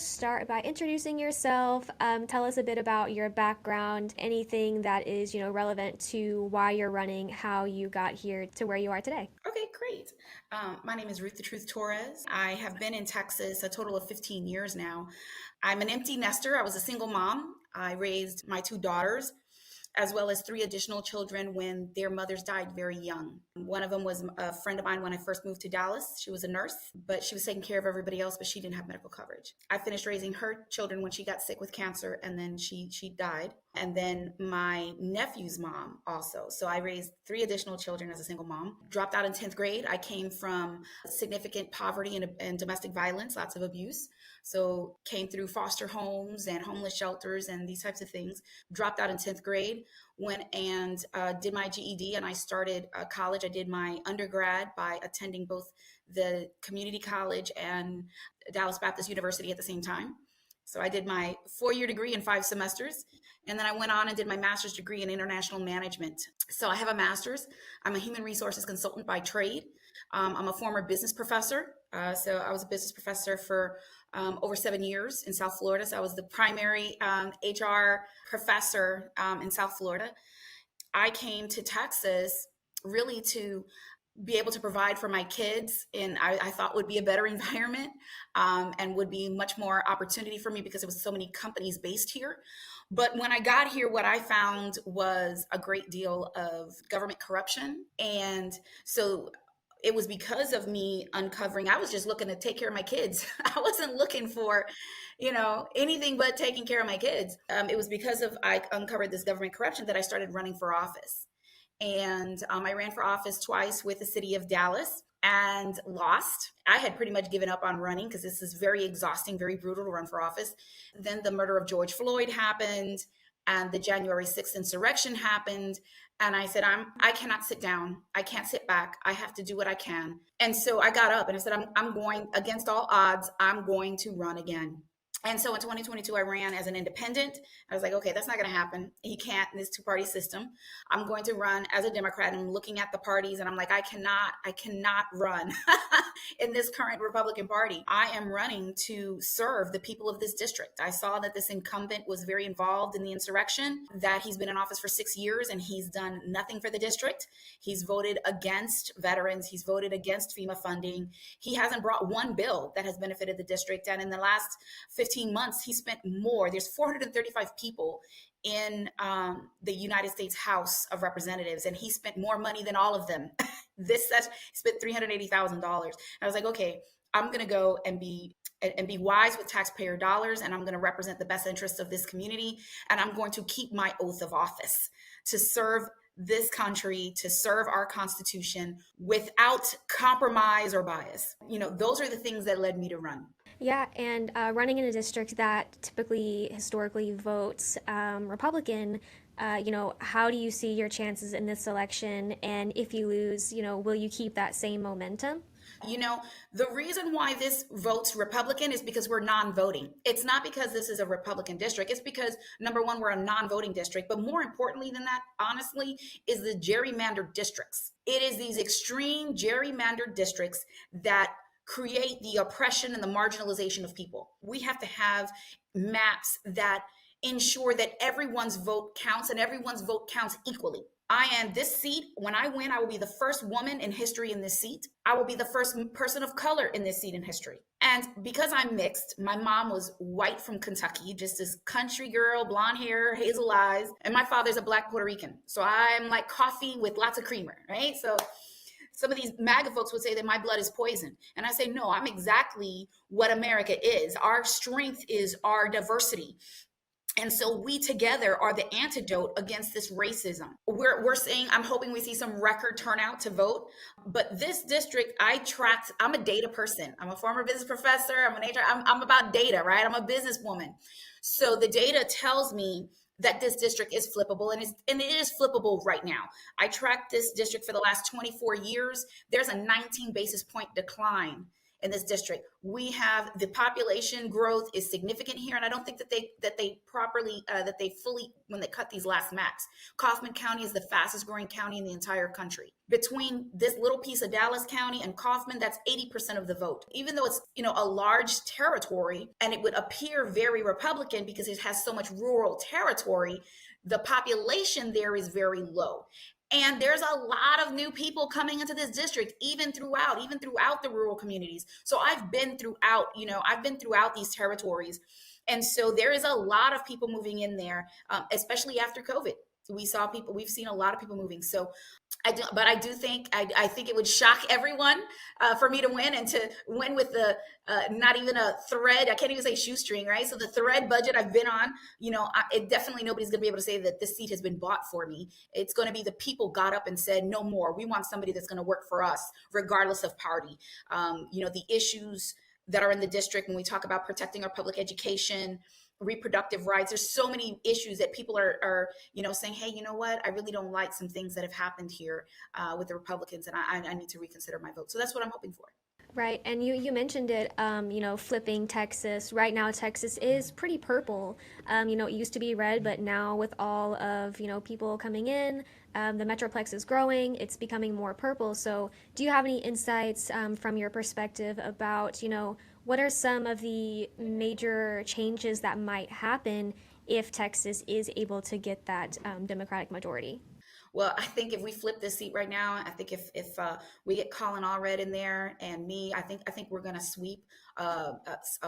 just start by introducing yourself? Tell us a bit about your background, anything that is, relevant to why you're running, how you got here to where you are today. Okay, great. My name is Ruth the Truth Torres. I have been in Texas a total of 15 years now. I'm an empty nester. I was a single mom. I raised my two daughters as well as three additional children when their mothers died very young. One of them was a friend of mine when I first moved to Dallas. She was a nurse, but she was taking care of everybody else, but she didn't have medical coverage. I finished raising her children when she got sick with cancer, and then she died. And then my nephew's mom also. So I raised three additional children as a single mom. Dropped out in 10th grade. I came from significant poverty and domestic violence, lots of abuse. So came through foster homes and homeless shelters and these types of things. Dropped out in 10th grade, went and did my GED, and I started college. I did my undergrad by attending both the community college and Dallas Baptist University at the same time. So I did my 4-year degree in 5 semesters, and then I went on and did my master's degree in international management. So I have a master's. I'm a human resources consultant by trade. I'm a former business professor. So I was a business professor for over 7 years in South Florida. So I was the primary HR professor in South Florida. I came to Texas really to be able to provide for my kids, and I thought would be a better environment, and would be much more opportunity for me because there was so many companies based here. But when I got here, what I found was a great deal of government corruption. And so it was because of me uncovering, I was just looking to take care of my kids. I wasn't looking for, anything but taking care of my kids. It was because of I uncovered this government corruption that I started running for office. And I ran for office twice with the city of Dallas and lost. I had pretty much given up on running because this is very exhausting, very brutal to run for office. Then the murder of George Floyd happened, and the January 6th insurrection happened. And I said, I cannot sit down. I can't sit back. I have to do what I can. And so I got up and I said, I'm going against all odds. I'm going to run again. And so in 2022, I ran as an independent. I was like, okay, that's not going to happen. He can't in this two-party system. I'm going to run as a Democrat. And I'm looking at the parties and I'm like, I cannot run in this current Republican Party. I am running to serve the people of this district. I saw that this incumbent was very involved in the insurrection, that he's been in office for 6 years and he's done nothing for the district. He's voted against veterans. He's voted against FEMA funding. He hasn't brought one bill that has benefited the district. And in the last 15 months, he spent more. There's 435 people in the United States House of Representatives, and he spent more money than all of them. He spent $380,000. I was like, okay, I'm going to go and be wise with taxpayer dollars, and I'm going to represent the best interests of this community, and I'm going to keep my oath of office to serve this country, to serve our Constitution without compromise or bias. Those are the things that led me to run. Yeah, and running in a district that typically, historically votes Republican, how do you see your chances in this election? And if you lose, will you keep that same momentum? The reason why this votes Republican is because we're non-voting. It's not because this is a Republican district. It's because, number one, we're a non-voting district. But more importantly than that, honestly, is the gerrymandered districts. It is these extreme gerrymandered districts that create the oppression and the marginalization of people. We have to have maps that ensure that everyone's vote counts and everyone's vote counts equally. I am this seat. When I win, I will be the first woman in history in this seat. I will be the first person of color in this seat in history. And because I'm mixed, my mom was white from Kentucky, just this country girl, blonde hair, hazel eyes. And my father's a Black Puerto Rican. So I'm like coffee with lots of creamer, right? So some of these MAGA folks would say that my blood is poison. And I say, no, I'm exactly what America is. Our strength is our diversity. And so we together are the antidote against this racism. We're saying, I'm hoping we see some record turnout to vote. But this district, I'm a data person. I'm a former business professor. I'm about data, right? I'm a businesswoman. So the data tells me that this district is flippable, and it is flippable right now. I tracked this district for the last 24 years. There's a 19 basis point decline in this district. We have the population growth is significant here, and I don't think that they properly that they fully, when they cut these last maps. Kaufman County is the fastest growing county in the entire country. Between this little piece of Dallas County and Kaufman, that's 80% of the vote. Even though it's, a large territory, and it would appear very Republican because it has so much rural territory, the population there is very low. And there's a lot of new people coming into this district, even throughout the rural communities. So I've been throughout these territories. And so there is a lot of people moving in there, especially after COVID. We've seen a lot of people moving. So I think it would shock everyone for me to win, and to win with the not even a thread. I can't even say shoestring, right? So the thread budget I've been on, it definitely, nobody's going to be able to say that this seat has been bought for me. It's going to be the people got up and said, no more. We want somebody that's going to work for us, regardless of party. The issues that are in the district when we talk about protecting our public education, reproductive rights. There's so many issues that people are saying, hey, you know what? I really don't like some things that have happened here with the Republicans, and I need to reconsider my vote. So that's what I'm hoping for. Right, and you mentioned it, flipping Texas. Right now, Texas is pretty purple. It used to be red, but now with all of, people coming in, the Metroplex is growing, it's becoming more purple. So do you have any insights from your perspective about, what are some of the major changes that might happen if Texas is able to get that Democratic majority? Well, I think if we flip this seat right now, I think if we get Colin Allred in there and me, I think we're going to sweep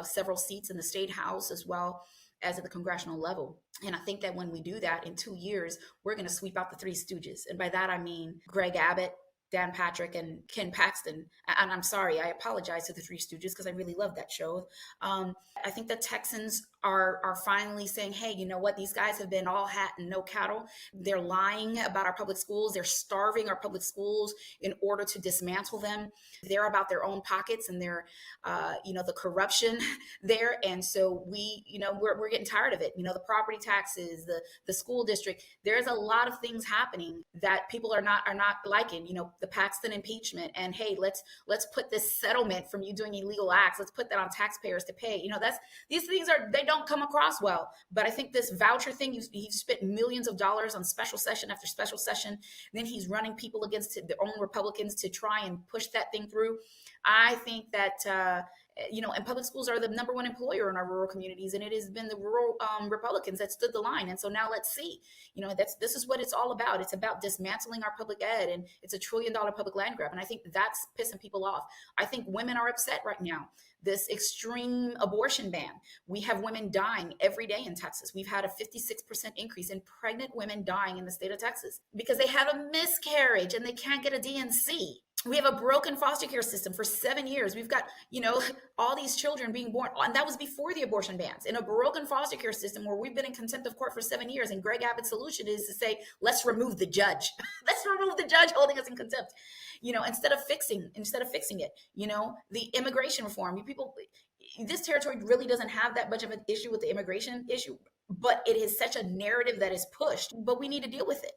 several seats in the state house as well as at the congressional level. And I think that when we do that in 2 years, we're going to sweep out the Three Stooges. And by that, I mean Greg Abbott, Dan Patrick, and Ken Paxton. And I'm sorry, I apologize to the Three Stooges because I really love that show. I think the Texans are finally saying, hey, you know what? These guys have been all hat and no cattle. They're lying about our public schools. They're starving our public schools in order to dismantle them. They're about their own pockets and their, the corruption there. And so we're getting tired of it. The property taxes, the school district. There's a lot of things happening that people are not liking. The Paxton impeachment, and hey, let's put this settlement from you doing illegal acts. Let's put that on taxpayers to pay. These things they don't come across well. But I think this voucher thing, he spent millions of dollars on special session after special session. Then he's running people against their own Republicans to try and push that thing through. I think that and public schools are the number one employer in our rural communities, and it has been the rural Republicans that stood the line. And so now let's see, this is what it's all about. It's about dismantling our public ed, and it's $1 trillion public land grab. And I think that's pissing people off. I think women are upset right now. This extreme abortion ban. We have women dying every day in Texas. We've had a 56% increase in pregnant women dying in the state of Texas because they have a miscarriage and they can't get a DNC. We have a broken foster care system for 7 years. We've got, all these children being born, and that was before the abortion bans, in a broken foster care system where we've been in contempt of court for 7 years. And Greg Abbott's solution is to say, let's remove the judge. Let's remove the judge holding us in contempt, instead of fixing it, the immigration reform. This territory really doesn't have that much of an issue with the immigration issue, but it is such a narrative that is pushed, but we need to deal with it.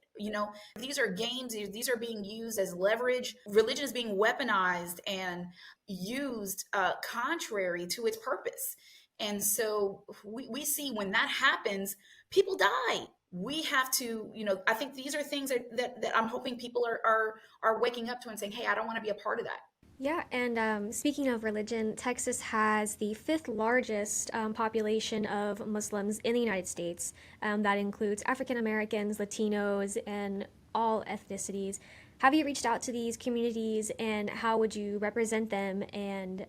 These are games. These are being used as leverage. Religion is being weaponized and used contrary to its purpose. And so we see when that happens, people die. We have to, I think these are things that I'm hoping people are waking up to and saying, hey, I don't want to be a part of that. Yeah, and speaking of religion, Texas has the fifth largest population of Muslims in the United States. That includes African Americans, Latinos, and all ethnicities. Have you reached out to these communities, and how would you represent them and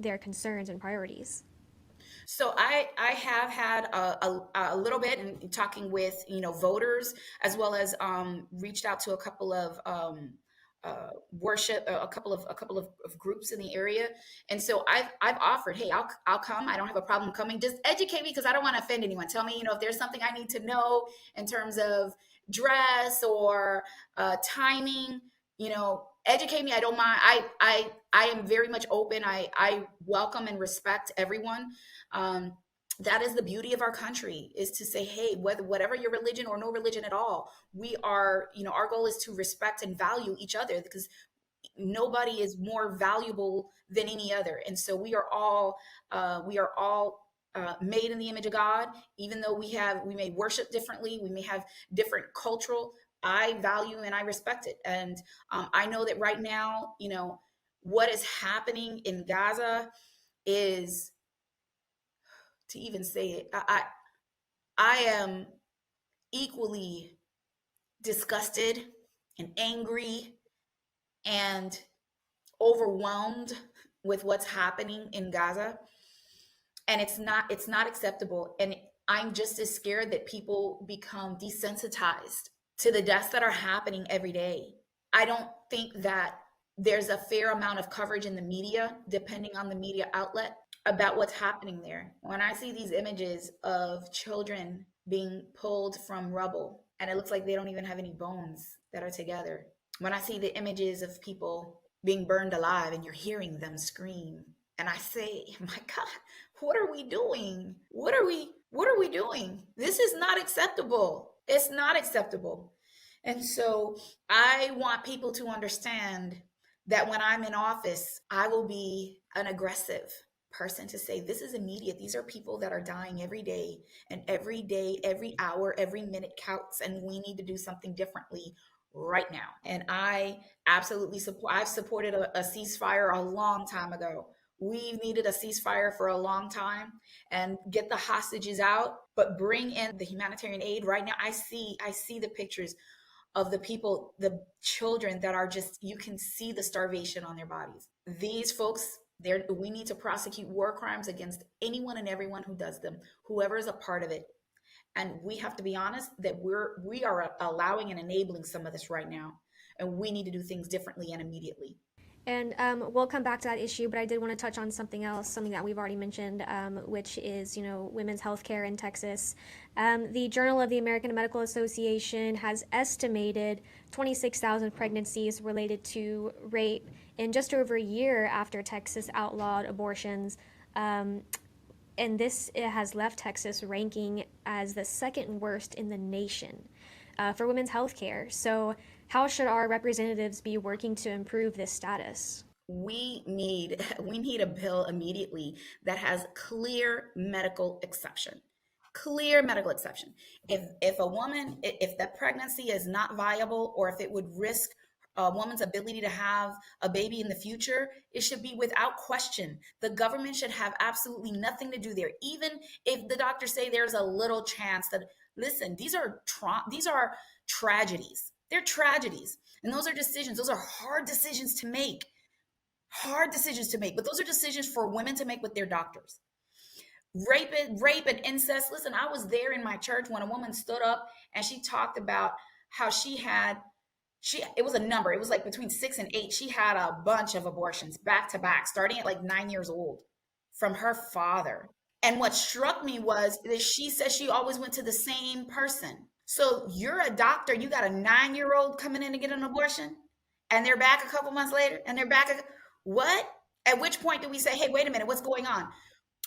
their concerns and priorities? So I have had a little bit in talking with voters, as well as reached out to a couple of a couple of groups in the area. And so I've offered, hey, I'll come. I don't have a problem coming. Just educate me, because I don't want to offend anyone. Tell me, if there's something I need to know in terms of dress or timing, educate me. I don't mind. I am very much open. I welcome and respect everyone. That is the beauty of our country, is to say, hey, whatever your religion or no religion at all, we are, our goal is to respect and value each other, because nobody is more valuable than any other. And so we are all made in the image of God. Even though we may worship differently, we may have different cultural, I value and I respect it. And I know that right now, what is happening in Gaza is, to even say it, I am equally disgusted and angry and overwhelmed with what's happening in Gaza. And it's not acceptable. And I'm just as scared that people become desensitized to the deaths that are happening every day. I don't think that there's a fair amount of coverage in the media, depending on the media outlet, about what's happening there. When I see these images of children being pulled from rubble, and it looks like they don't even have any bones that are together. When I see the images of people being burned alive and you're hearing them scream, and I say, my God, what are we doing? What are we doing? This is not acceptable. It's not acceptable. And so I want people to understand that when I'm in office, I will be an aggressive person to say, this is immediate. These are people that are dying every day, and every day, every hour, every minute counts, and we need to do something differently right now. And I absolutely I've supported a ceasefire a long time ago. We've needed a ceasefire for a long time, and get the hostages out, but bring in the humanitarian aid right now. I see the pictures of the people, the children that are just, you can see the starvation on their bodies. These folks, we need to prosecute war crimes against anyone and everyone who does them, whoever is a part of it. And we have to be honest that we are allowing and enabling some of this right now, and we need to do things differently and immediately. And we'll come back to that issue, but I did want to touch on something else, something that we've already mentioned, which is, women's health care in Texas. The Journal of the American Medical Association has estimated 26,000 pregnancies related to rape in just over a year after Texas outlawed abortions. And this has left Texas ranking as the second worst in the nation for women's health care. So how should our representatives be working to improve this status? We need a bill immediately that has clear medical exception. Clear medical exception. If a woman, if that pregnancy is not viable, or if it would risk a woman's ability to have a baby in the future, it should be without question. The government should have absolutely nothing to do there. Even if the doctors say there's a little chance that, listen, these are tragedies. They're tragedies. And those are decisions. Those are hard decisions to make. Hard decisions to make. But those are decisions for women to make with their doctors. Rape and incest. Listen, I was there in my church when a woman stood up and she talked about how it was a number. It was like between 6 and 8. She had a bunch of abortions back to back, starting at like 9 years old, from her father. And what struck me was that she said she always went to the same person. So you're a doctor, you got a 9-year-old coming in to get an abortion, and they're back a couple months later, and they're back. What? At which point do we say, hey, wait a minute, what's going on?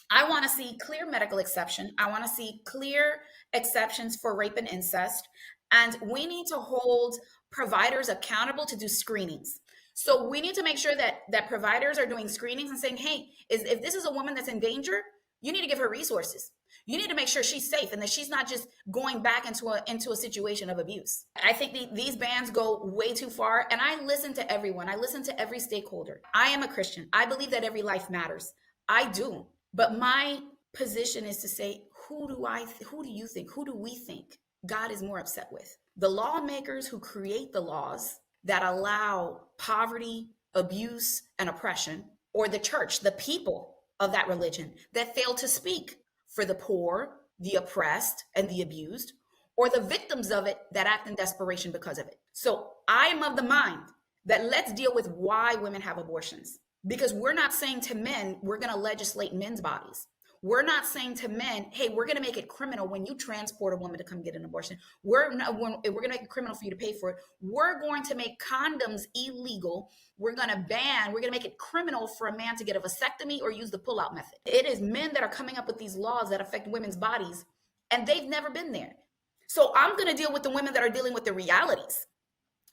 I want to see clear medical exception. I want to see clear exceptions for rape and incest. And we need to hold providers accountable to do screenings. So we need to make sure that providers are doing screenings and saying, hey, if this is a woman that's in danger, you need to give her resources. You need to make sure she's safe and that she's not just going back into a situation of abuse. I think these bans go way too far. And I listen to everyone. I listen to every stakeholder. I am a Christian. I believe that every life matters. I do. But my position is to say, who do we think God is more upset with? The lawmakers who create the laws that allow poverty, abuse, and oppression, or the church, the people of that religion that fail to speak for the poor, the oppressed, and the abused, or the victims of it that act in desperation because of it. So I am of the mind that let's deal with why women have abortions. Because we're not saying to men, we're going to legislate men's bodies. We're not saying to men, hey, we're going to make it criminal when you transport a woman to come get an abortion. We're going to make it criminal for you to pay for it. We're going to make condoms illegal. We're going to make it criminal for a man to get a vasectomy or use the pull-out method. It is men that are coming up with these laws that affect women's bodies, and they've never been there. So I'm going to deal with the women that are dealing with the realities.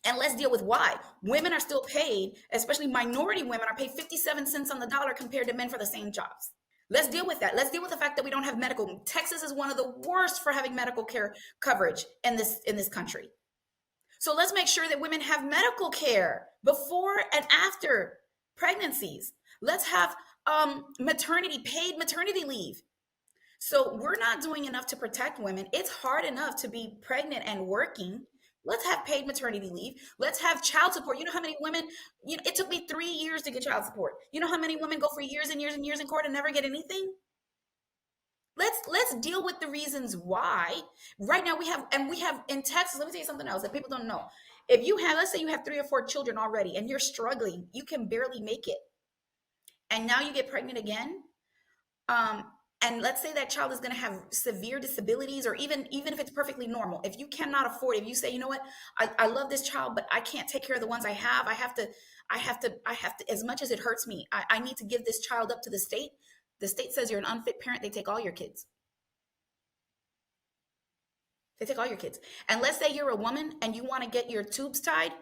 And let's deal with why. Women are still paid, especially minority women are paid 57 cents on the dollar compared to men for the same jobs. Let's deal with that. Let's deal with the fact that we don't have medical. Texas is one of the worst for having medical care coverage in this country. So let's make sure that women have medical care before and after pregnancies. Let's have paid maternity leave. So we're not doing enough to protect women. It's hard enough to be pregnant and working. Let's have paid maternity leave. Let's have child support. You know how many women, it took me 3 years to get child support. You know how many women go for years and years and years in court and never get anything? Let's deal with the reasons why. Right now we have in Texas, let me tell you something else that people don't know. If you have, let's say you have 3 or 4 children already and you're struggling, you can barely make it. And now you get pregnant again. And let's say that child is going to have severe disabilities, or even if it's perfectly normal. If you cannot afford it, if you say, you know what, I love this child, but I can't take care of the ones I have. I have to, as much as it hurts me, I need to give this child up to the state. The state says you're an unfit parent. They take all your kids. They take all your kids. And let's say you're a woman and you want to get your tubes tied.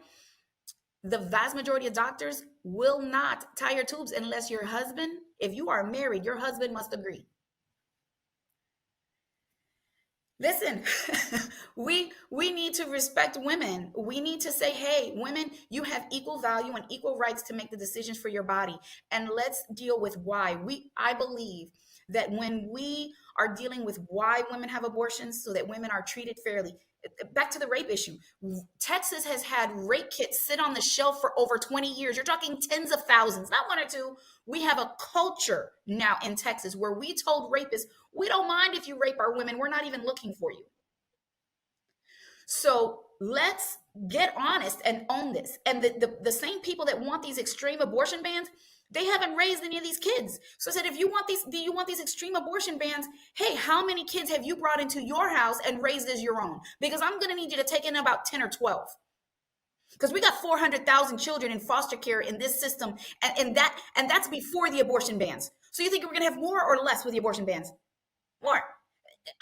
The vast majority of doctors will not tie your tubes unless your husband, if you are married, your husband must agree. Listen, we need to respect women. We need to say, hey, women, you have equal value and equal rights to make the decisions for your body. And let's deal with why. I believe that when we are dealing with why women have abortions so that women are treated fairly, back to the rape issue. Texas has had rape kits sit on the shelf for over 20 years. You're talking tens of thousands, not one or two. We have a culture now in Texas where we told rapists, we don't mind if you rape our women. We're not even looking for you. So let's get honest and own this. And the same people that want these extreme abortion bans, they haven't raised any of these kids. So I said, if you want these, do you want these extreme abortion bans? Hey, how many kids have you brought into your house and raised as your own? Because I'm going to need you to take in about 10 or 12. Because we got 400,000 children in foster care in this system. And that's before the abortion bans. So you think we're going to have more or less with the abortion bans? More.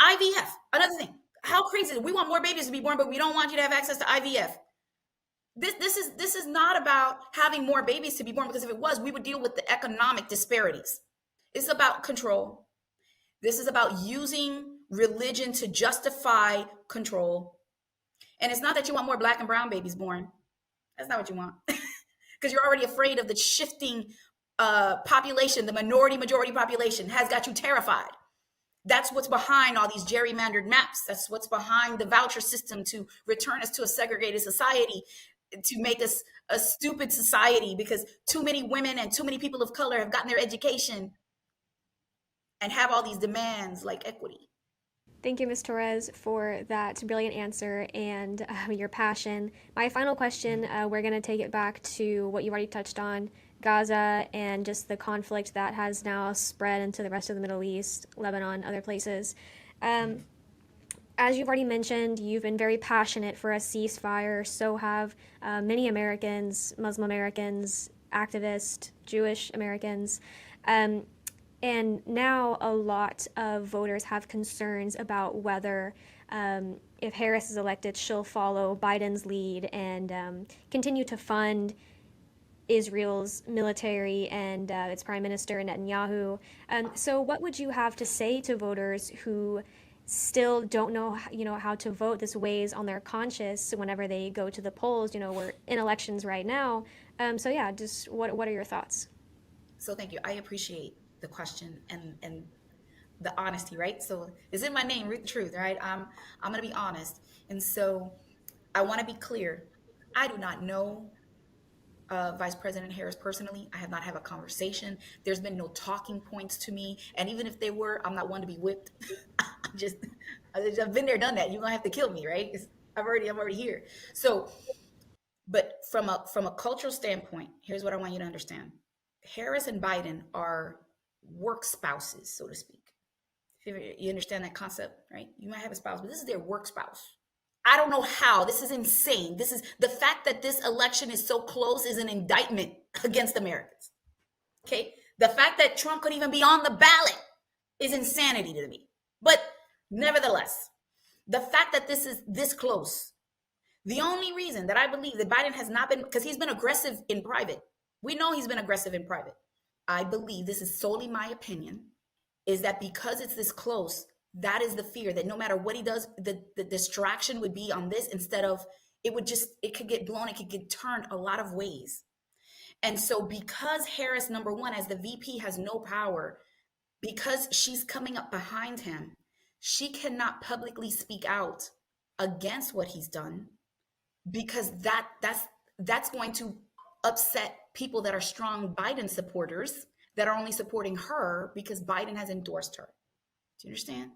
IVF, another thing. How crazy is it? We want more babies to be born, but we don't want you to have access to IVF. This is not about having more babies to be born, because if it was, we would deal with the economic disparities. It's about control. This is about using religion to justify control. And it's not that you want more black and brown babies born. That's not what you want. Because you're already afraid of the shifting population. The majority population has got you terrified. That's what's behind all these gerrymandered maps. That's what's behind the voucher system to return us to a segregated society, to make us a stupid society, because too many women and too many people of color have gotten their education and have all these demands like equity. Thank you, Ms. Torres, for that brilliant answer and your passion. My final question, we're going to take it back to what you already touched on, Gaza and just the conflict that has now spread into the rest of the Middle East, Lebanon, other places. As you've already mentioned, you've been very passionate for a ceasefire. So have many Americans, Muslim Americans, activists, Jewish Americans. And now a lot of voters have concerns about whether, if Harris is elected, she'll follow Biden's lead and continue to fund Israel's military and its Prime Minister Netanyahu. So what would you have to say to voters who still don't know, how to vote? This weighs on their conscience whenever they go to the polls. We're in elections right now. So yeah, just what are your thoughts? So thank you. I appreciate the question and the honesty, right? So it's in my name, Ruth the Truth, right? I'm going to be honest. And so I want to be clear. I do not know Vice President Harris personally. I have not had a conversation. There's been no talking points to me. And even if they were, I'm not one to be whipped. I've been there, done that. You're going to have to kill me, right? I'm already here. So, but from a cultural standpoint, here's what I want you to understand. Harris and Biden are work spouses, so to speak. You understand that concept, right? You might have a spouse, but this is their work spouse. I don't know how. This is insane. This is the fact that this election is so close is an indictment against Americans. Okay? The fact that Trump could even be on the ballot is insanity to me. But nevertheless, the fact that this is this close, The only reason that I believe that Biden has not been, because he's been aggressive in private. We know he's been aggressive in private. I believe, this is solely my opinion, is that because it's this close, that is the fear that no matter what he does, the distraction would be on this instead of, it could get blown, it could get turned a lot of ways. And so because Harris, number one, as the VP has no power, because she's coming up behind him, she cannot publicly speak out against what he's done, because that's going to upset people that are strong Biden supporters that are only supporting her because Biden has endorsed her. Do you understand?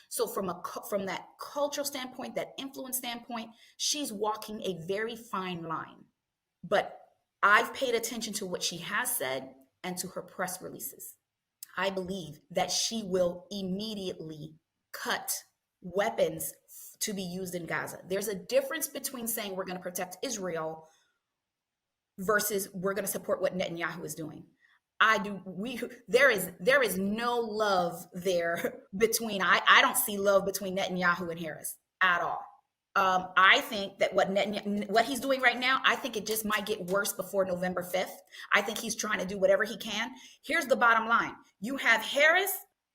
So from that cultural standpoint, that influence standpoint, she's walking a very fine line. But I've paid attention to what she has said and to her press releases. I believe that she will immediately cut weapons to be used in Gaza. There's a difference between saying we're going to protect Israel versus we're going to support what Netanyahu is doing. There is no love there between, I don't see love between Netanyahu and Harris at all. I think that what he's doing right now, I think it just might get worse before November 5th. I think he's trying to do whatever he can. Here's the bottom line. You have Harris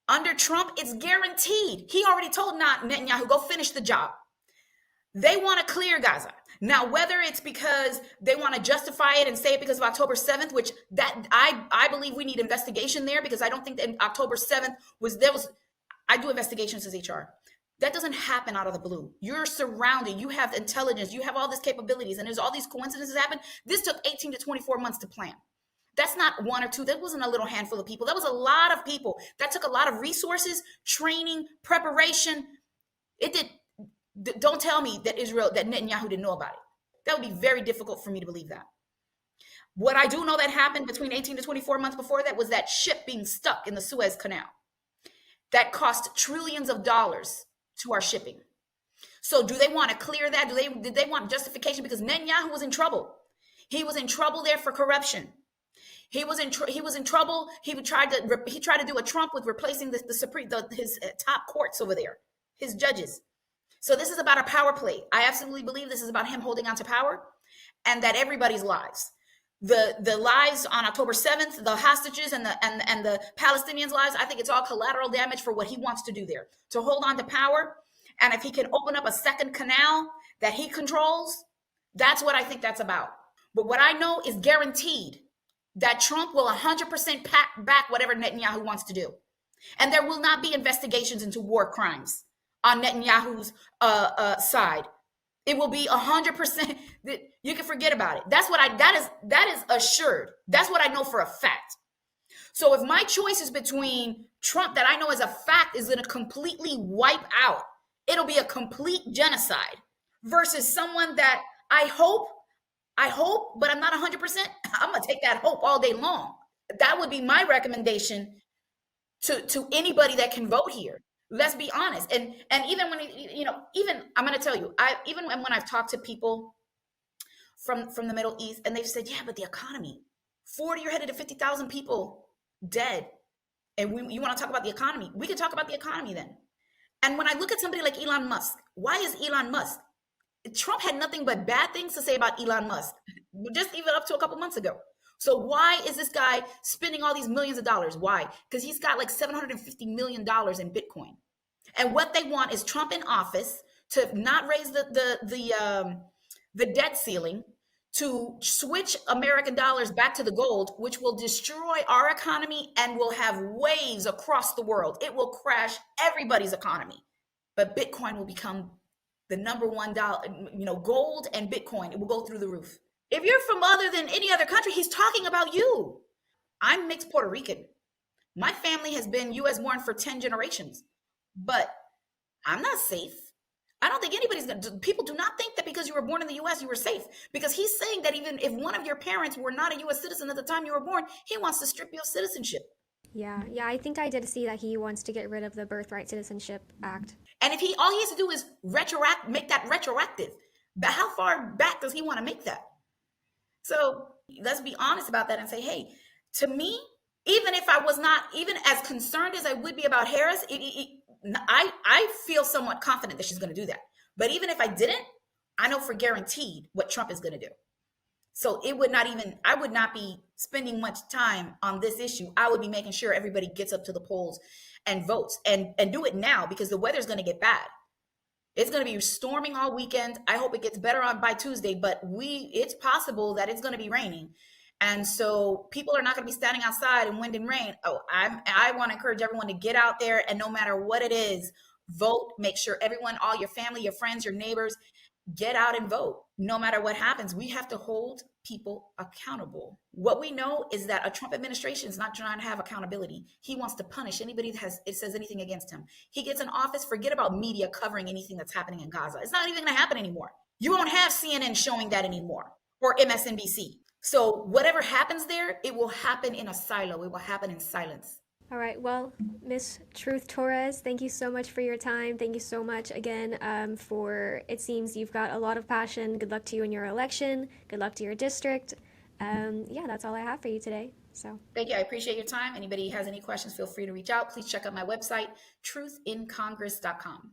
under Trump, it's guaranteed. He already told Netanyahu, go finish the job. They want to clear Gaza. Now, whether it's because they want to justify it and say it because of October 7th, which I believe we need investigation there, because I don't think that October 7th I do investigations as HR. That doesn't happen out of the blue. You're surrounded, you have intelligence, you have all these capabilities, and there's all these coincidences happen. This took 18 to 24 months to plan. That's not one or two. That wasn't a little handful of people. That was a lot of people. That took a lot of resources, training, preparation. It did. Don't tell me that Netanyahu didn't know about it. That would be very difficult for me to believe that. What I do know that happened between 18 to 24 months before that was that ship being stuck in the Suez Canal. That cost trillions of dollars to our shipping. So do they want to clear that? Did they want justification? Because Netanyahu was in trouble. He was in trouble there for corruption. He was in trouble. He tried to do a Trump with replacing his top courts over there, his judges. So this is about a power play. I absolutely believe this is about him holding on to power, and that everybody's lives, the lives on October 7th, the hostages and the Palestinians' lives, I think it's all collateral damage for what he wants to do there, to hold on to power. And if he can open up a second canal that he controls, that's what I think that's about. But what I know is guaranteed that Trump will 100% pack back whatever Netanyahu wants to do. And there will not be investigations into war crimes on Netanyahu's side. It will be 100%. You can forget about it. That is assured. That's what I know for a fact. So if my choice is between Trump, that I know as a fact is going to completely wipe out, it'll be a complete genocide, versus someone that I hope, but I'm not 100%. I'm going to take that hope all day long. That would be my recommendation to anybody that can vote here. Let's be honest. And even when, even I'm going to tell you, even when I've talked to people from the Middle East, and they've said, yeah, but the economy, 40, you're headed to 50,000 people dead. And you want to talk about the economy? We can talk about the economy then. And when I look at somebody like Elon Musk, why is Elon Musk? Trump had nothing but bad things to say about Elon Musk, just even up to a couple months ago. So why is this guy spending all these millions of dollars? Why? Because he's got like $750 million in Bitcoin. And what they want is Trump in office to not raise the debt ceiling, to switch American dollars back to the gold, which will destroy our economy and will have waves across the world. It will crash everybody's economy. But Bitcoin will become the number one dollar, gold and Bitcoin. It will go through the roof. If you're from other than any other country, he's talking about you. I'm mixed Puerto Rican. My family has been U.S. born for 10 generations, but I'm not safe. I don't think people do not think that because you were born in the U.S., you were safe. Because he's saying that even if one of your parents were not a U.S. citizen at the time you were born, he wants to strip you of citizenship. Yeah, I think I did see that he wants to get rid of the Birthright Citizenship Act. And if all he has to do is make that retroactive. But how far back does he want to make that? So let's be honest about that and say, hey, to me, even if I was not even as concerned as I would be about Harris, I feel somewhat confident that she's going to do that. But even if I didn't, I know for guaranteed what Trump is going to do. So it would not even, I would not be spending much time on this issue. I would be making sure everybody gets up to the polls and votes, and do it now, because the weather's going to get bad. It's going to be storming all weekend. I hope it gets better on by Tuesday, but it's possible that it's going to be raining. And so people are not going to be standing outside in wind and rain. Oh, I want to encourage everyone to get out there, and no matter what it is, vote. Make sure everyone, all your family, your friends, your neighbors, get out and vote. No matter what happens, we have to hold people accountable. What we know is that a Trump administration is not trying to have accountability. He wants to punish anybody that says anything against him. He gets in office, forget about media covering anything that's happening in Gaza. It's not even going to happen anymore. You won't have CNN showing that anymore, or MSNBC. So whatever happens there, it will happen in a silo. It will happen in silence. All right. Well, Miss Truth Torres, thank you so much for your time. Thank you so much again for, it seems you've got a lot of passion. Good luck to you in your election. Good luck to your district. Yeah, that's all I have for you today. So thank you. I appreciate your time. Anybody has any questions, feel free to reach out. Please check out my website, truthincongress.com.